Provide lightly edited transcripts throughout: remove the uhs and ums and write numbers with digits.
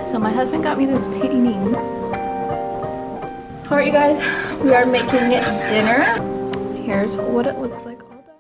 So my husband got me this painting. Alright you guys, we are making dinner. Here's what it looks like all done.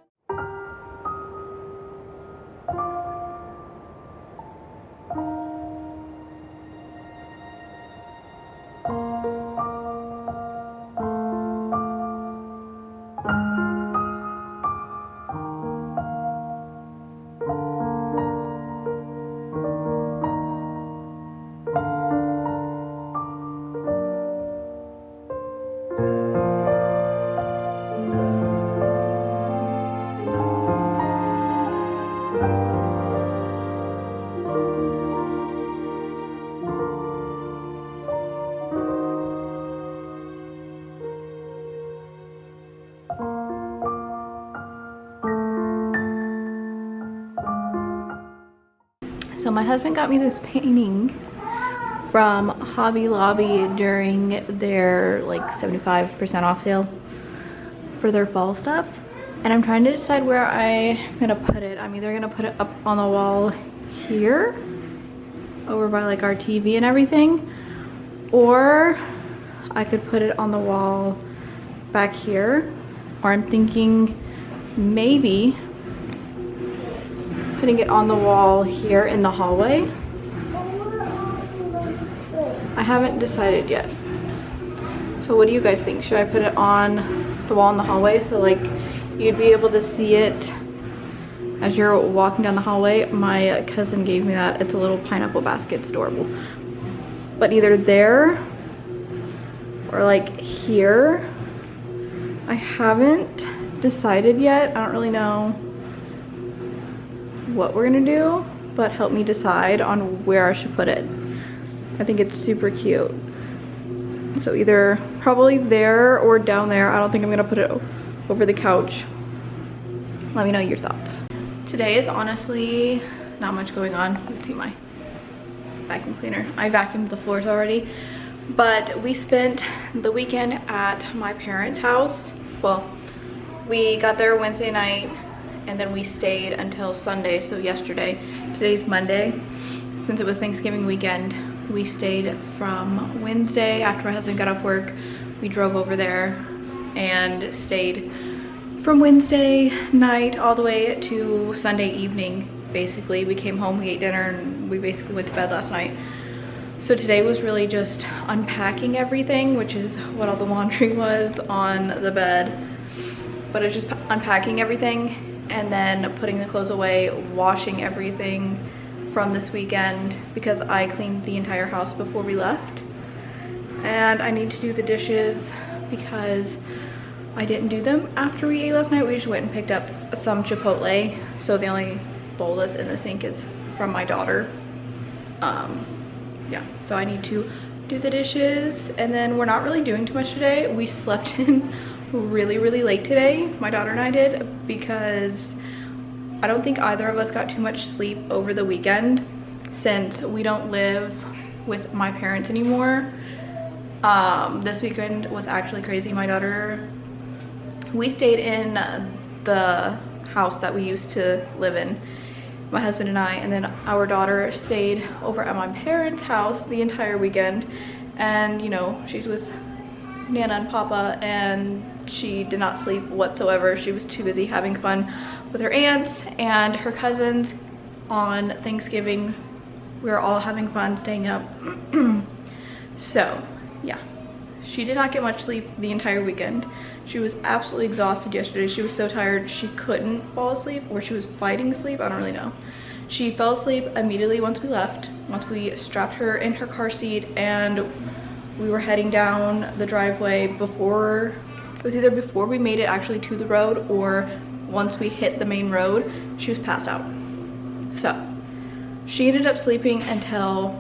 So my husband got me this painting from Hobby Lobby during their like 75% off sale for their fall stuff. And I'm trying to decide where I'm gonna put it. I'm either gonna put it up on the wall here, over by like our TV and everything, or I could put it on the wall back here, or I'm thinking maybe putting it on the wall here in the hallway. I haven't decided yet. So what do you guys think? Should I put it on the wall in the hallway so like you'd be able to see it as you're walking down the hallway? My cousin gave me that. It's a little pineapple basket. It's adorable. But either there or like here. I haven't decided yet. I don't really know what we're gonna do, but help me decide on where I should put it. I think it's super cute. So either probably there or down there. I don't think I'm gonna put it over the couch. Let me know your thoughts. Today is honestly not much going on. Let's see my vacuum cleaner. I vacuumed the floors already, but we spent the weekend at my parents' house. Well, we got there Wednesday night and then we stayed until Sunday, so yesterday. Today's Monday. Since it was Thanksgiving weekend, we stayed from Wednesday after my husband got off work. We drove over there and stayed from Wednesday night all the way to Sunday evening. Basically, we came home, we ate dinner, and we basically went to bed last night. So today was really just unpacking everything, which is what all the laundry was on the bed. But it's just unpacking everything and then putting the clothes away, washing everything from this weekend because I cleaned the entire house before we left. And I need to do the dishes because I didn't do them after we ate last night. We just went and picked up some Chipotle, so the only bowl that's in the sink is from my daughter. Yeah, so I need to do the dishes, and then we're not really doing too much today. We slept in really late today, my daughter and I did, because I don't think either of us got too much sleep over the weekend since we don't live with my parents anymore. This weekend was actually crazy. My daughter, we stayed in the house that we used to live in, my husband and I, and then our daughter stayed over at my parents' house the entire weekend. And you know, she's with Nana and Papa, and she did not sleep whatsoever. She was too busy having fun with her aunts and her cousins on Thanksgiving. We were all having fun staying up. So yeah, she did not get much sleep the entire weekend. She was absolutely exhausted yesterday. She was so tired she couldn't fall asleep, or she was fighting sleep. I don't really know. She fell asleep immediately once we left, once we strapped her in her car seat and we were heading down the driveway. Before, it was either before we made it actually to the road or once we hit the main road, she was passed out. So she ended up sleeping until,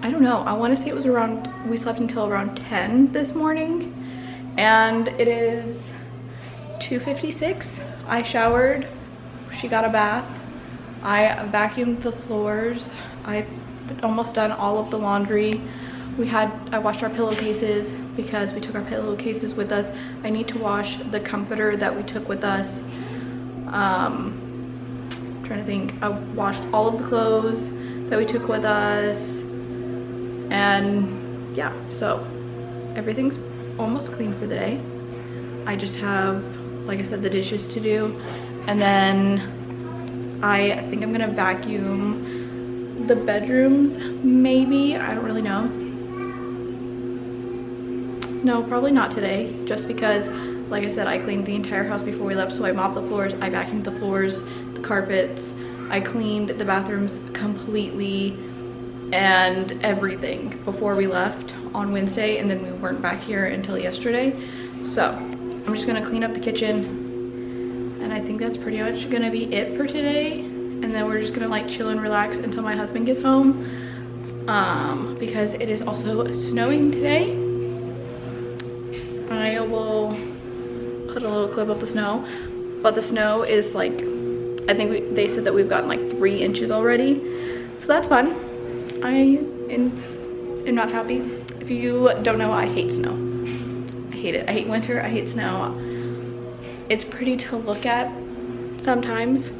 I don't know, I want to say it was around, we slept until around 10 this morning, and it is 2:56. I showered, she got a bath, I vacuumed the floors, I've almost done all of the laundry. I washed our pillowcases because we took our pillowcases with us. I need to wash the comforter that we took with us. I'm trying to think. I've washed all of the clothes that we took with us. And yeah, so everything's almost clean for the day. I just have, like I said, the dishes to do. And then I think I'm gonna vacuum the bedrooms, maybe. I don't really know. No, probably not today, just because, like I said, I cleaned the entire house before we left. So I mopped the floors, I vacuumed the floors, the carpets, I cleaned the bathrooms completely and everything before we left on Wednesday, and then we weren't back here until yesterday. So I'm just gonna clean up the kitchen, and I think that's pretty much gonna be it for today. And then we're just gonna like chill and relax until my husband gets home, because it is also snowing today. I will put a little clip of the snow, but the snow is like, I think they said that we've gotten like 3 inches already, so that's fun. I am not happy. If you don't know, I hate snow. I hate it. I hate winter, I hate snow. It's pretty to look at sometimes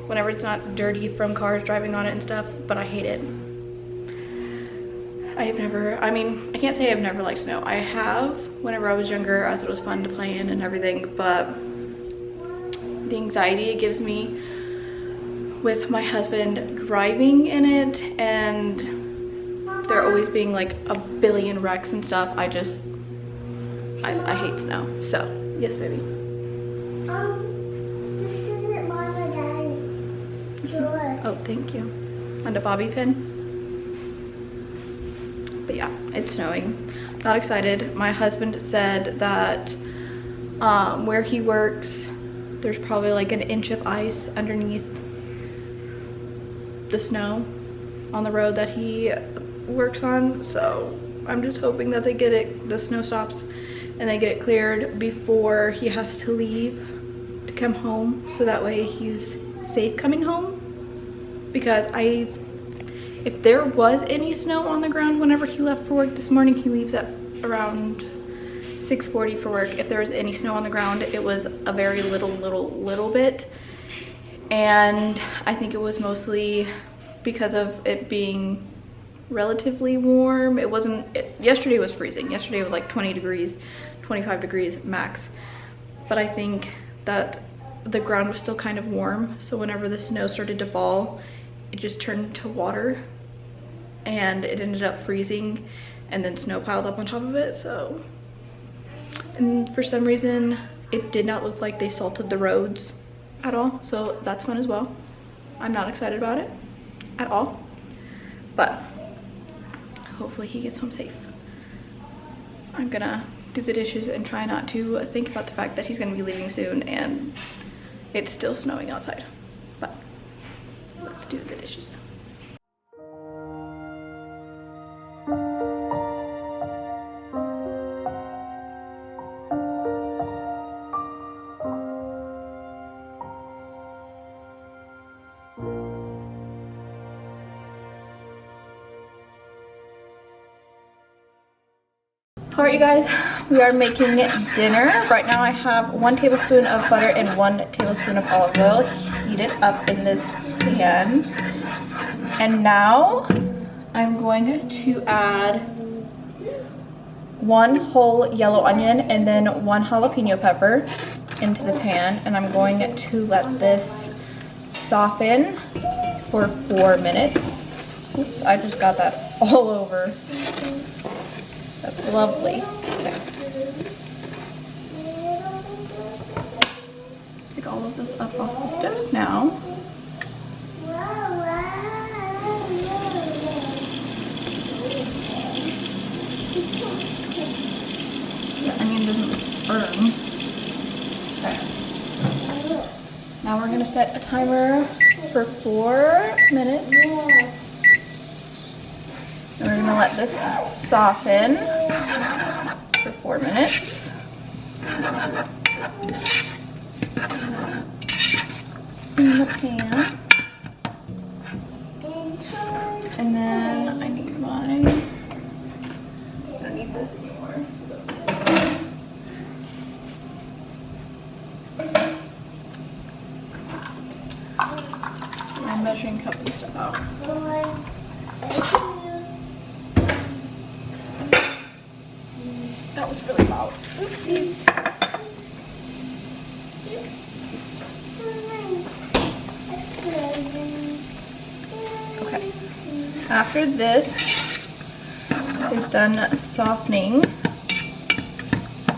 whenever it's not dirty from cars driving on it and stuff, but I hate it. I can't say I've never liked snow. I have whenever I was younger. I thought it was fun to play in and everything, but the anxiety it gives me with my husband driving in it, and there always being like a billion wrecks and stuff, I hate snow. So yes, baby. This isn't mine or daddy's. It's yours. Oh, thank you. And a bobby pin. But yeah, it's snowing. Not excited. My husband said that where he works, there's probably like 1 inch of ice underneath the snow on the road that he works on. So I'm just hoping that they get it, the snow stops, and they get it cleared before he has to leave to come home, so that way he's safe coming home. Because if there was any snow on the ground whenever he left for work this morning, he leaves at around 6:40 for work. If there was any snow on the ground, it was a very little bit. And I think it was mostly because of it being relatively warm. Yesterday was freezing. Yesterday was like 20 degrees, 25 degrees max. But I think that the ground was still kind of warm. So whenever the snow started to fall, it just turned to water and it ended up freezing, and then snow piled up on top of it. So, and for some reason it did not look like they salted the roads at all, so that's fun as well. I'm not excited about it at all, but hopefully he gets home safe. I'm gonna do the dishes and try not to think about the fact that he's gonna be leaving soon and it's still snowing outside. But let's do the dishes. All right, you guys, we are making dinner. Right now I have 1 tablespoon of butter and 1 tablespoon of olive oil heated up in this pan. And now I'm going to add 1 whole yellow onion and then 1 jalapeno pepper into the pan. And I'm going to let this soften for 4 minutes. Oops, I just got that all over. That's lovely. Okay. Take all of this up off the stove now. The onion doesn't burn. Okay. Now we're gonna set a timer for 4 minutes. And we're gonna let this soften for 4 minutes. In the pan. And then I need mine. I don't need this anymore. My measuring cup and stuff out. That was really loud. Oopsies. Okay. After this is done softening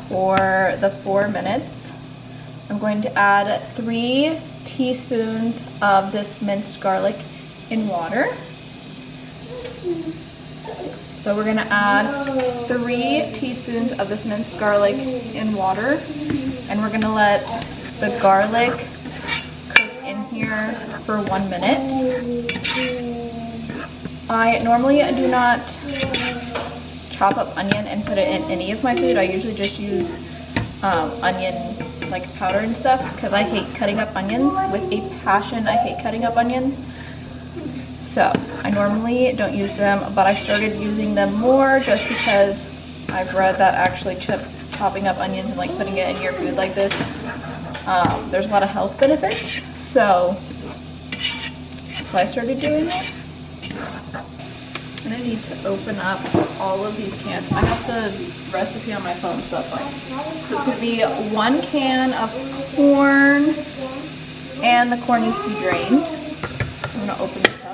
for the 4 minutes, I'm going to add 3 teaspoons of this minced garlic in water. So we're gonna add 3 teaspoons of this minced garlic in water, and we're gonna let the garlic cook in here for 1 minute. I normally do not chop up onion and put it in any of my food. I usually just use onion like powder and stuff because I hate cutting up onions with a passion. I hate cutting up onions. So I normally don't use them, but I started using them more just because I've read that actually chopping up onions and like putting it in your food like this, there's a lot of health benefits. So that's why I started doing it. I'm gonna need to open up all of these cans. I have the recipe on my phone, so that's why. So it's gonna be 1 can of corn, and the corn needs to be drained. I'm gonna open this up.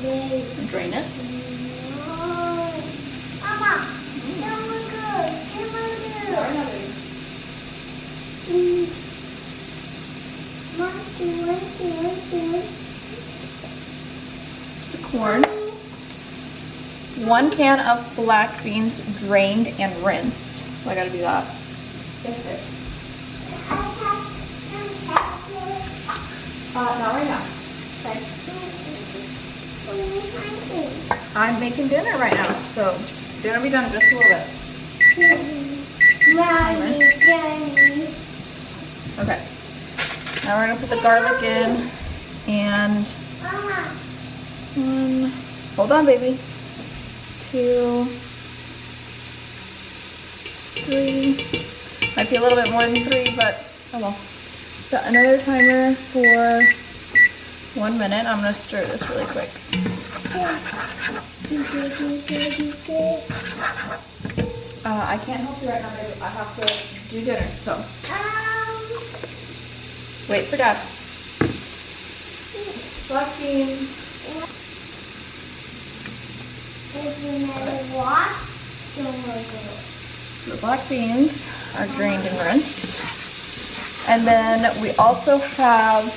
And drain it. The corn. 1 can of black beans drained and rinsed. So I gotta do that. Not right now. Okay. I'm making dinner right now, so dinner will be done in just a little bit. Okay. Now we're gonna put the garlic in, and 1, hold on baby, 2, 3, might be a little bit more than 3, but oh well. Set another timer for 1 minute. I'm gonna stir this really quick. I can't help you right now, baby. I have to do dinner, so. Wait for Dad. Black beans. So the black beans are drained and rinsed. And then we also have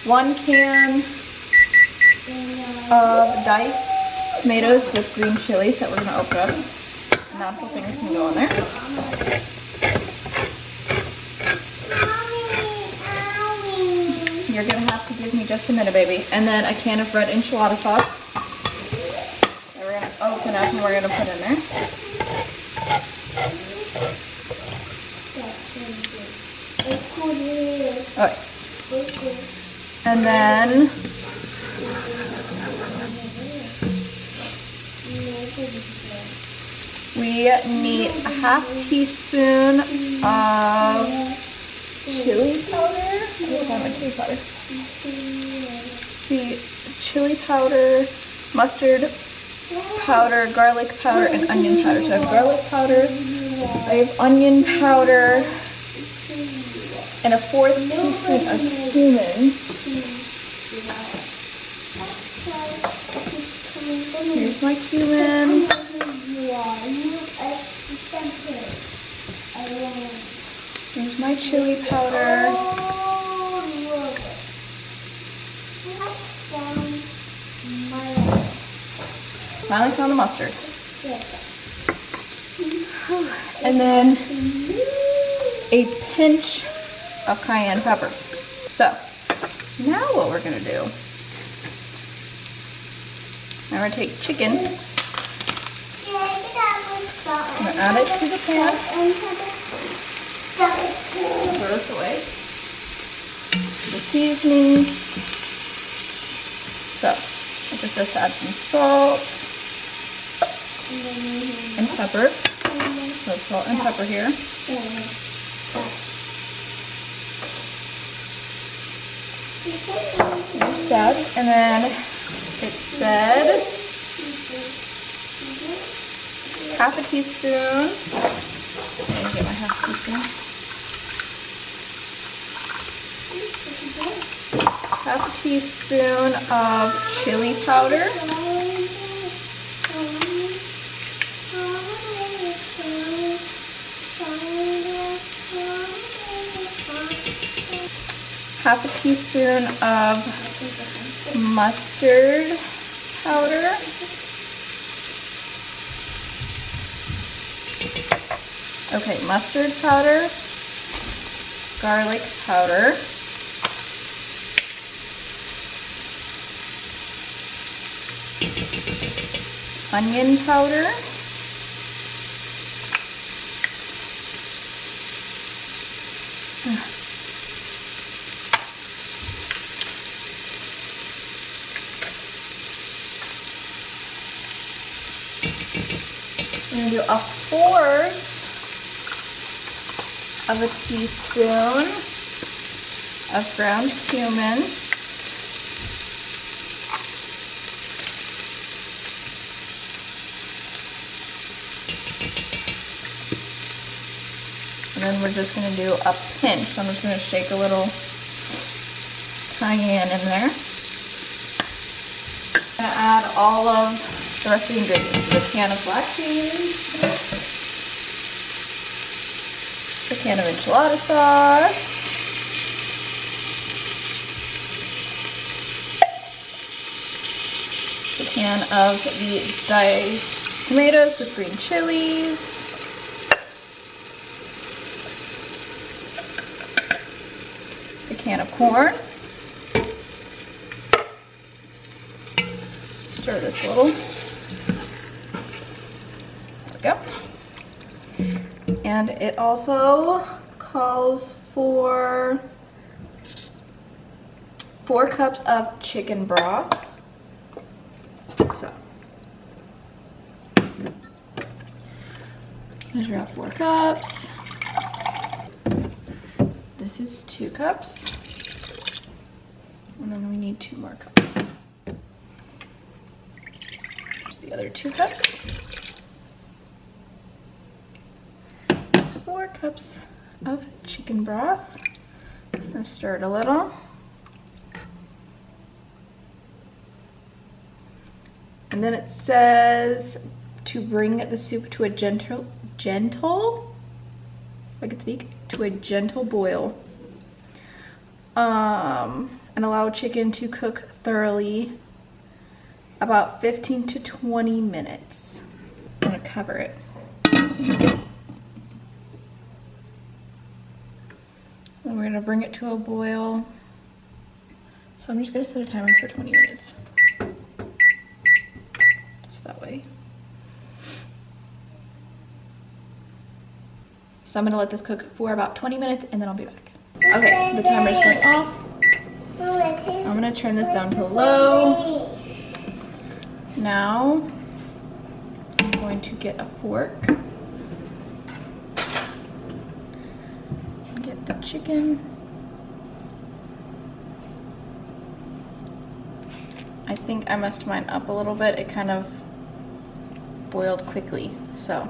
1 can of diced tomatoes with green chilies that we're going to open up. And that whole thing is going to go in there. You're going to have to give me just a minute, baby. And then a can of red enchilada sauce that we're going to open up and we're going to put in there. Okay. And then we need a ½ teaspoon of chili powder. What's my chili powder? See, chili powder, mustard powder, garlic powder, and onion powder. So I have garlic powder, I have onion powder, and a 1/4 teaspoon of cumin. Here's my cumin. Here's my chili powder. Finally found the mustard. And then a pinch of cayenne pepper. So, now what we're gonna do, I'm gonna take chicken, I'm gonna add it to the pan, throw this away, the seasonings, so I just add some salt and pepper. So salt and pepper here. There's that. And then it said half a teaspoon. Let me get my half teaspoon. Half a teaspoon of chili powder. Half a teaspoon of mustard powder. Okay, mustard powder, garlic powder, onion powder, I'm gonna do a fourth of a teaspoon of ground cumin. And then we're just gonna do a pinch. So I'm just gonna shake a little cayenne in there. I'm gonna add all of the rest of the ingredients. The can of black beans, the can of enchilada sauce, the can of the diced tomatoes with green chilies, the can of corn. Stir this a little. There we go. And it also calls for 4 cups of chicken broth. So, measure out 4 cups. This is 2 cups. And then we need 2 more cups. Here's the other 2 cups. 4 cups of chicken broth. I'm gonna stir it a little. And then it says to bring the soup to a gentle, if I could speak, to a gentle boil. And allow chicken to cook thoroughly about 15 to 20 minutes. I'm gonna cover it. And we're gonna bring it to a boil. So I'm just gonna set a timer for 20 minutes. Just that way. So I'm gonna let this cook for about 20 minutes and then I'll be back. Okay, the timer's going off. I'm gonna turn this down to low. Now, I'm going to get a fork. Get the chicken. I think I messed mine up a little bit. It kind of boiled quickly, so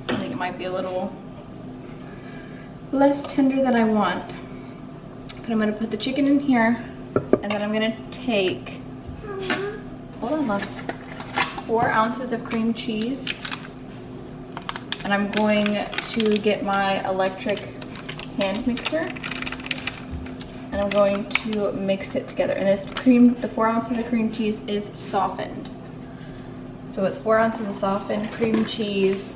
I think it might be a little less tender than I want. But I'm gonna put the chicken in here, and then I'm gonna take, hold on, love, 4 ounces of cream cheese, and I'm going to get my electric hand mixer, and I'm going to mix it together. And this cream, the 4 ounces of cream cheese is softened. So it's 4 ounces of softened cream cheese,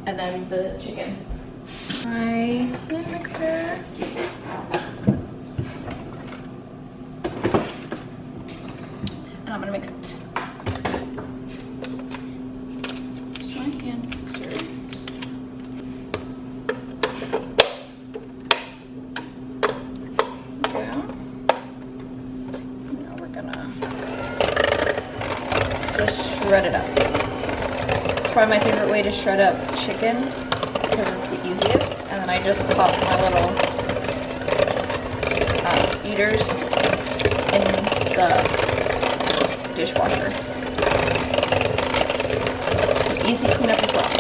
and then the chicken. My hand mixer. And I'm gonna mix it. Here's my hand mixer. Okay. Now we're gonna just shred it up. It's probably my favorite way to shred up chicken because it's the easiest. And then I just pop my little eaters in the dishwasher. Easy cleanup as well.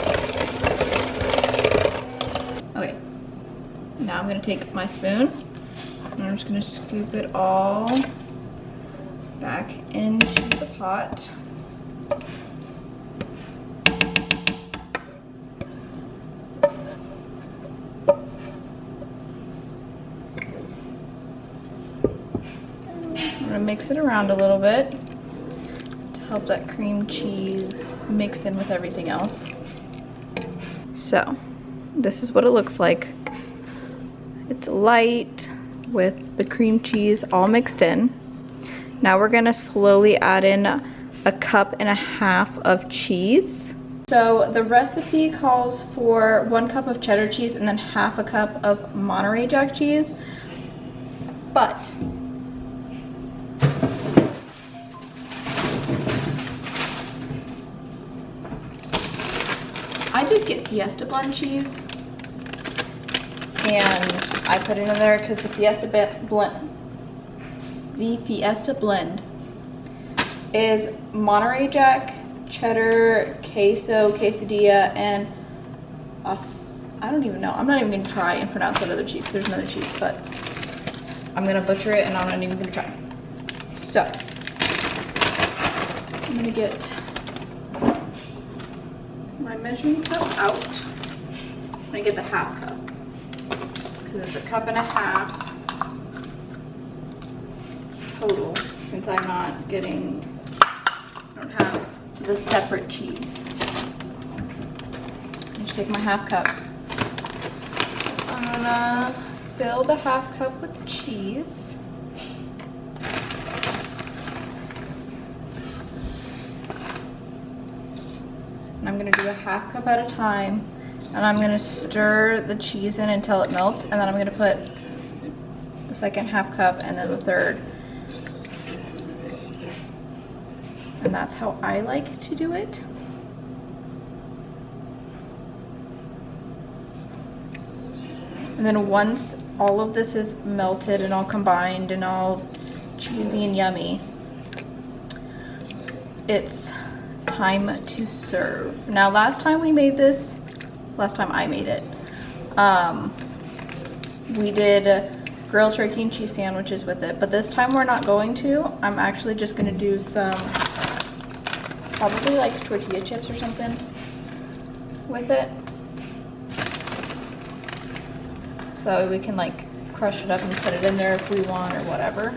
Okay, now I'm gonna take my spoon and I'm just gonna scoop it all back into the pot. I'm gonna mix it around a little bit to help that cream cheese mix in with everything else. So, this is what it looks like. It's light with the cream cheese all mixed in. Now we're gonna slowly add in 1.5 cups of cheese. So the recipe calls for 1 cup of cheddar cheese and then 1/2 cup of Monterey Jack cheese. But I just get Fiesta blend cheese and I put it in there because the Fiesta blend is Monterey Jack, cheddar, queso, quesadilla, and I don't even know. I'm not even gonna try and pronounce that other cheese. There's another cheese, but I'm gonna butcher it and I'm not even gonna try. So I'm gonna get my measuring cup out. I'm gonna get the 1/2 cup because it's 1.5 cups total since I don't have the separate cheese. I just take my 1/2 cup. I'm gonna fill the 1/2 cup with cheese. And I'm gonna do a 1/2 cup at a time. And I'm gonna stir the cheese in until it melts. And then I'm gonna put the second 1/2 cup and then the third. And that's how I like to do it. And then once all of this is melted and all combined and all cheesy and yummy, it's time to serve. Now last time I made it, we did grilled turkey and cheese sandwiches with it, but this time we're not going to. I'm actually just gonna do some, probably like tortilla chips or something with it. So we can like crush it up and put it in there if we want or whatever.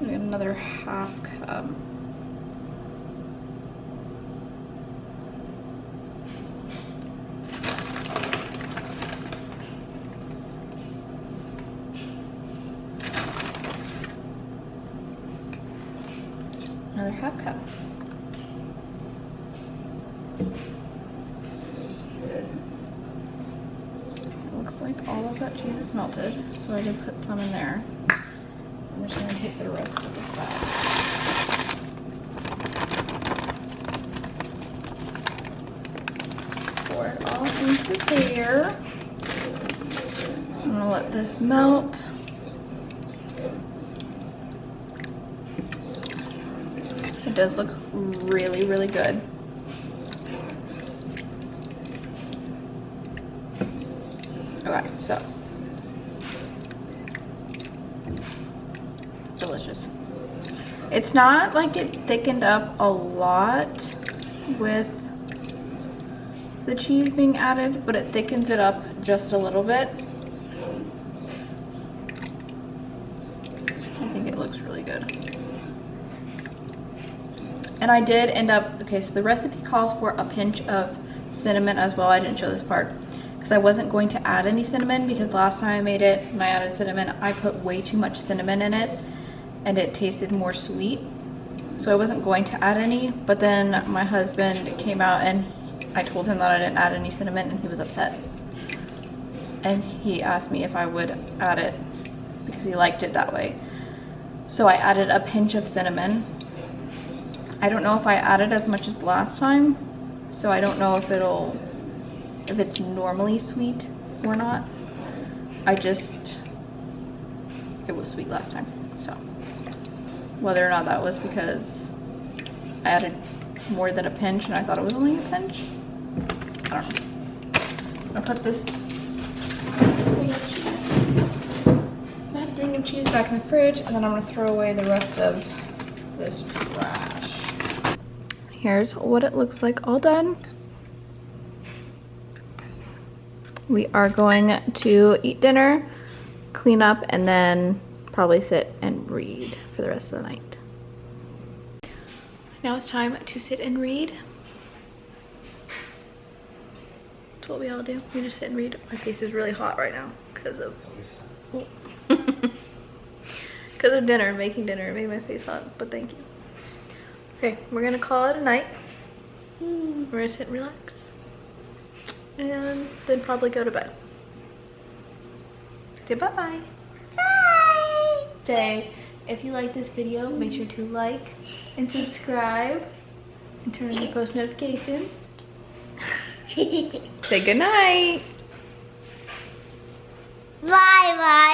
We got another 1/2 cup. Another 1/2 cup. Looks like all of that cheese is melted, so I did put some in there. I'm just going to take the rest of this back. Pour it all into there. I'm going to let this melt. It does look really, really good. Okay, so delicious. It's not like it thickened up a lot with the cheese being added, but it thickens it up just a little bit. I think it looks really good. And I did end up, okay, so the recipe calls for a pinch of cinnamon as well. I didn't show this part because I wasn't going to add any cinnamon, because last time I made it and I added cinnamon, I put way too much cinnamon in it and it tasted more sweet. So I wasn't going to add any, but then my husband came out and I told him that I didn't add any cinnamon and he was upset. And he asked me if I would add it because he liked it that way. So I added a pinch of cinnamon. I don't know if I added as much as last time, so I don't know if it's normally sweet or not. It was sweet last time, so whether or not that was because I added more than a pinch and I thought it was only a pinch, I don't know. I'm gonna put this thing of cheese back in the fridge, and then I'm gonna throw away the rest of this trash. Here's what it looks like all done. We are going to eat dinner, clean up, and then probably sit and read for the rest of the night. Now it's time to sit and read. That's what we all do. We just sit and read. My face is really hot right now because of because of dinner, making dinner. It made my face hot, but thank you. Okay, we're gonna call it a night. We're gonna sit and relax, and then probably go to bed. Say bye-bye. Bye. Say, if you like this video, make sure to like and subscribe and turn on your post notifications. Say goodnight. Bye bye.